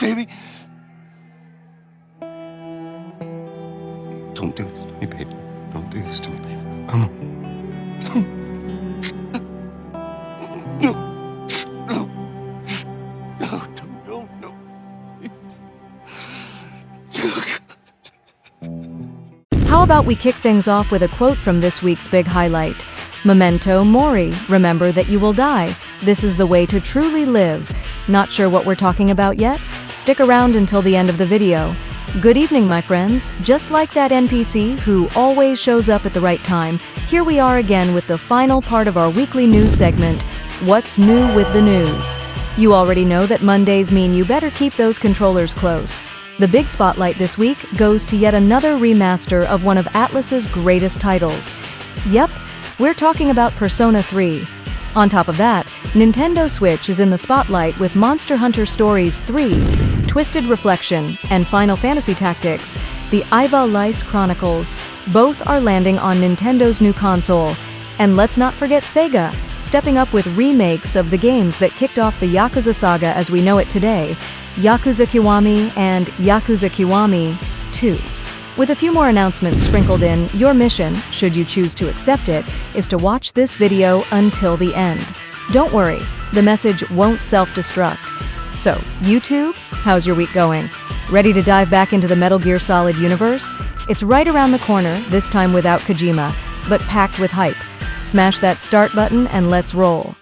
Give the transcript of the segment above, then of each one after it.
baby. Don't do this to me, baby. Don't do this to me, baby. No. No. No, no, no, please. How about we kick things off with a quote from this week's big highlight? Memento Mori, remember that you will die. This is the way to truly live. Not sure what we're talking about yet? Stick around until the end of the video. Good evening, my friends. Just like that NPC who always shows up at the right time, here we are again with the final part of our weekly news segment, What's New with the News? You already know that Mondays mean you better keep those controllers close. The big spotlight this week goes to yet another remaster of one of Atlus's greatest titles. Yep, we're talking about Persona 3. On top of that, Nintendo Switch is in the spotlight with Monster Hunter Stories 3, Twisted Reflection, and Final Fantasy Tactics, the Ivalice Chronicles. Both are landing on Nintendo's new console. And let's not forget Sega, stepping up with remakes of the games that kicked off the Yakuza saga as we know it today, Yakuza Kiwami and Yakuza Kiwami 2. With a few more announcements sprinkled in, your mission, should you choose to accept it, is to watch this video until the end. Don't worry, the message won't self-destruct. So, YouTube, how's your week going? Ready to dive back into the Metal Gear Solid universe? It's right around the corner, this time without Kojima, but packed with hype. Smash that start button and let's roll.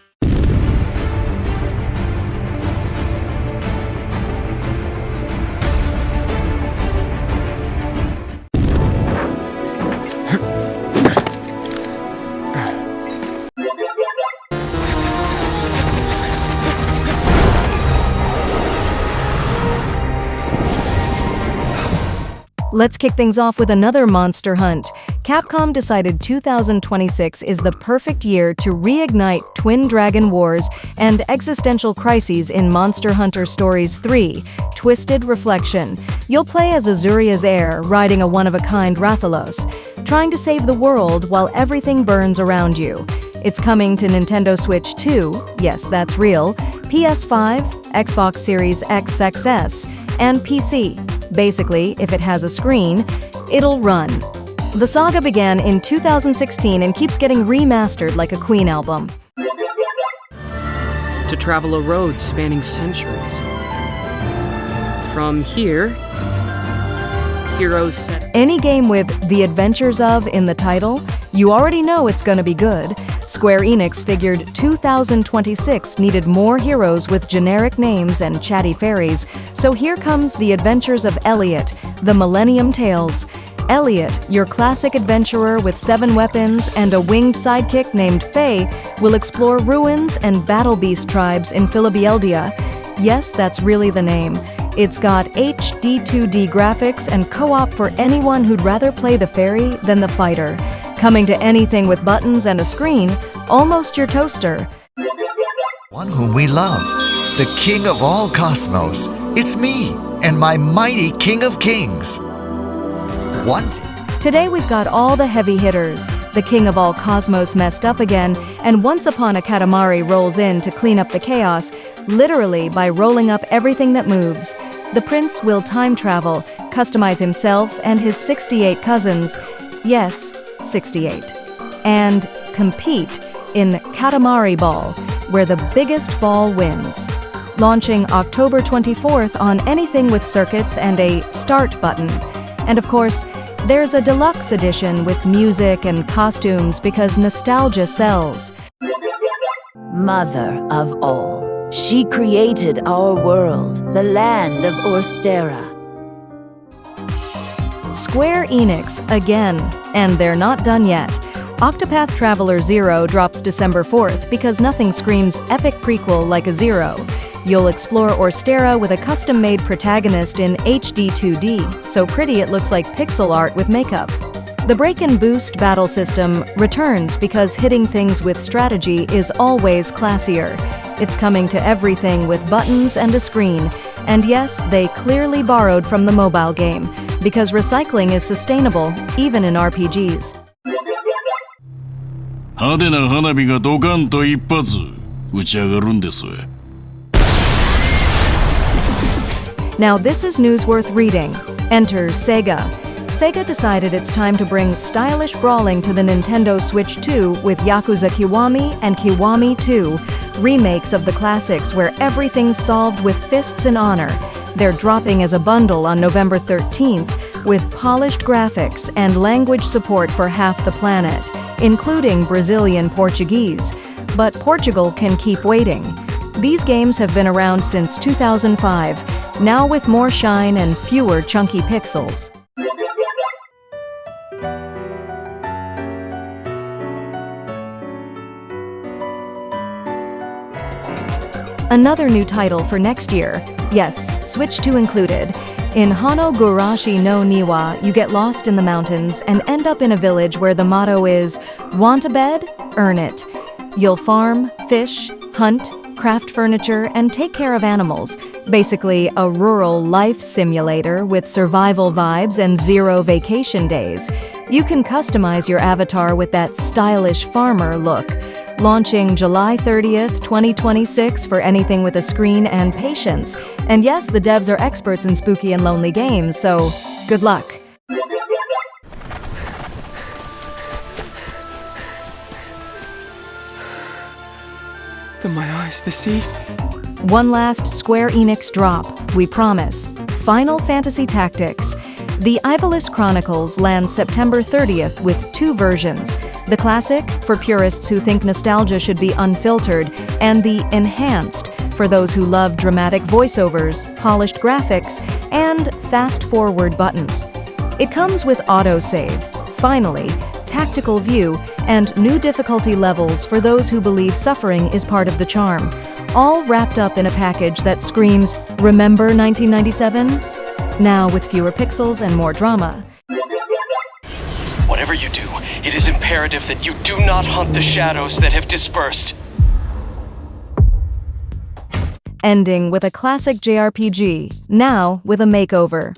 Let's kick things off with another monster hunt. Capcom decided 2026 is the perfect year to reignite Twin Dragon Wars and existential crises in Monster Hunter Stories 3, Twisted Reflection. You'll play as Azuria's heir, riding a one-of-a-kind Rathalos, trying to save the world while everything burns around you. It's coming to Nintendo Switch 2, yes, that's real, PS5, Xbox Series X XS, and PC. Basically, if it has a screen, it'll run. The saga began in 2016 and keeps getting remastered like a Queen album. To travel a road spanning centuries. From here, heroes set... Any game with The Adventures of in the title, you already know it's gonna be good. Square Enix figured 2026 needed more heroes with generic names and chatty fairies, so here comes The Adventures of Elliot, The Millennium Tales. Elliot, your classic adventurer with 7 weapons and a winged sidekick named Faye, will explore ruins and battle beast tribes in Philadelphia. Yes, that's really the name. It's got HD 2D graphics and co-op for anyone who'd rather play the fairy than the fighter. Coming to anything with buttons and a screen, almost your toaster. One whom we love, the King of all cosmos. It's me and my mighty King of Kings. What? Today we've got all the heavy hitters. The King of all cosmos messed up again, and Once Upon a Katamari rolls in to clean up the chaos, literally by rolling up everything that moves. The prince will time travel, customize himself and his 68 cousins. Yes, 68. And compete in Katamari Ball, where the biggest ball wins. Launching October 24th on anything with circuits and a start button. And of course, there's a deluxe edition with music and costumes because nostalgia sells. Mother of all, she created our world, the land of Orstera. Square Enix again, and they're not done yet. Octopath Traveler 0 drops December 4th because nothing screams epic prequel like a Zero. You'll explore Orstera with a custom-made protagonist in HD 2D, so pretty it looks like pixel art with makeup. The break and boost battle system returns because hitting things with strategy is always classier. It's coming to everything with buttons and a screen. And yes, they clearly borrowed from the mobile game, because recycling is sustainable, even in RPGs. 派手な花火がドカンと一発打ち上がるんです。Now this is news worth reading. Enter Sega. Sega decided it's time to bring stylish brawling to the Nintendo Switch 2 with Yakuza Kiwami and Kiwami 2, remakes of the classics where everything's solved with fists and honor. They're dropping as a bundle on November 13th with polished graphics and language support for half the planet, including Brazilian Portuguese. But Portugal can keep waiting. These games have been around since 2005, now with more shine and fewer chunky pixels. Another new title for next year, yes, Switch 2 included. In Hano Gurashi no Niwa, you get lost in the mountains and end up in a village where the motto is, "Want a bed? Earn it." You'll farm, fish, hunt, craft furniture, and take care of animals. Basically, a rural life simulator with survival vibes and 0 vacation days. You can customize your avatar with that stylish farmer look. Launching July 30th, 2026 for anything with a screen and patience. And yes, the devs are experts in spooky and lonely games, so good luck. Do my eyes deceive me? One last Square Enix drop, we promise. Final Fantasy Tactics. The Ivalice Chronicles lands September 30th with 2 versions. The classic, for purists who think nostalgia should be unfiltered, and the enhanced, for those who love dramatic voiceovers, polished graphics, and fast-forward buttons. It comes with autosave, finally, tactical view, and new difficulty levels for those who believe suffering is part of the charm. All wrapped up in a package that screams, "Remember 1997?" Now with fewer pixels and more drama. Whatever you do, it is imperative that you do not hunt the shadows that have dispersed. Ending with a classic JRPG, now with a makeover.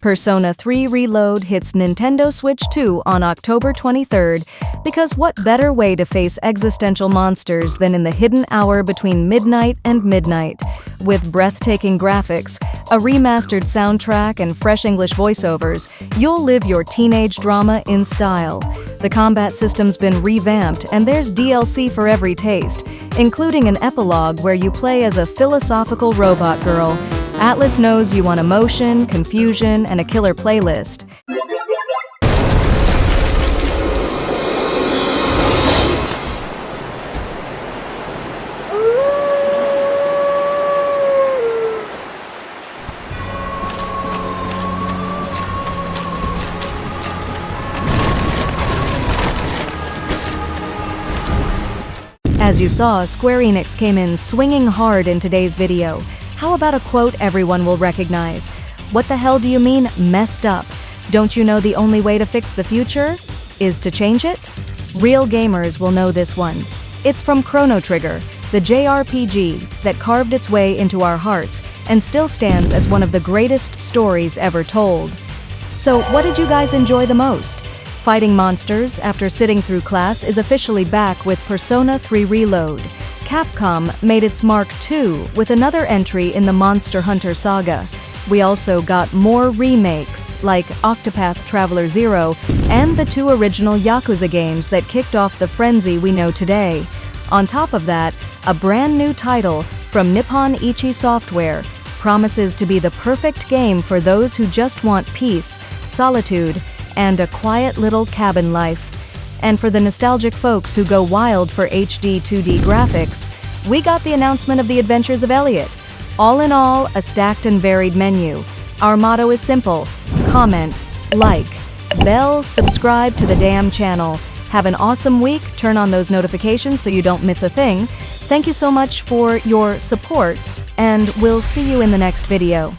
Persona 3 Reload hits Nintendo Switch 2 on October 23rd, because what better way to face existential monsters than in the hidden hour between midnight and midnight? With breathtaking graphics, a remastered soundtrack, and fresh English voiceovers, you'll live your teenage drama in style. The combat system's been revamped, and there's DLC for every taste, including an epilogue where you play as a philosophical robot girl. Atlus knows you want emotion, confusion, and a killer playlist. As you saw, Square Enix came in swinging hard in today's video. How about a quote everyone will recognize? "What the hell do you mean, messed up? Don't you know the only way to fix the future is to change it?" Real gamers will know this one. It's from Chrono Trigger, the JRPG that carved its way into our hearts and still stands as one of the greatest stories ever told. So, what did you guys enjoy the most? Fighting monsters after sitting through class is officially back with Persona 3 Reload. Capcom made its mark too with another entry in the Monster Hunter saga. We also got more remakes like Octopath Traveler 0 and the 2 original Yakuza games that kicked off the frenzy we know today. On top of that, a brand new title from Nippon Ichi Software promises to be the perfect game for those who just want peace, solitude, and a quiet little cabin life. And for the nostalgic folks who go wild for HD 2D graphics, we got the announcement of The Adventures of Elliot. All in all, a stacked and varied menu. Our motto is simple: comment, like, bell, subscribe to the damn channel. Have an awesome week, turn on those notifications so you don't miss a thing. Thank you so much for your support, and we'll see you in the next video.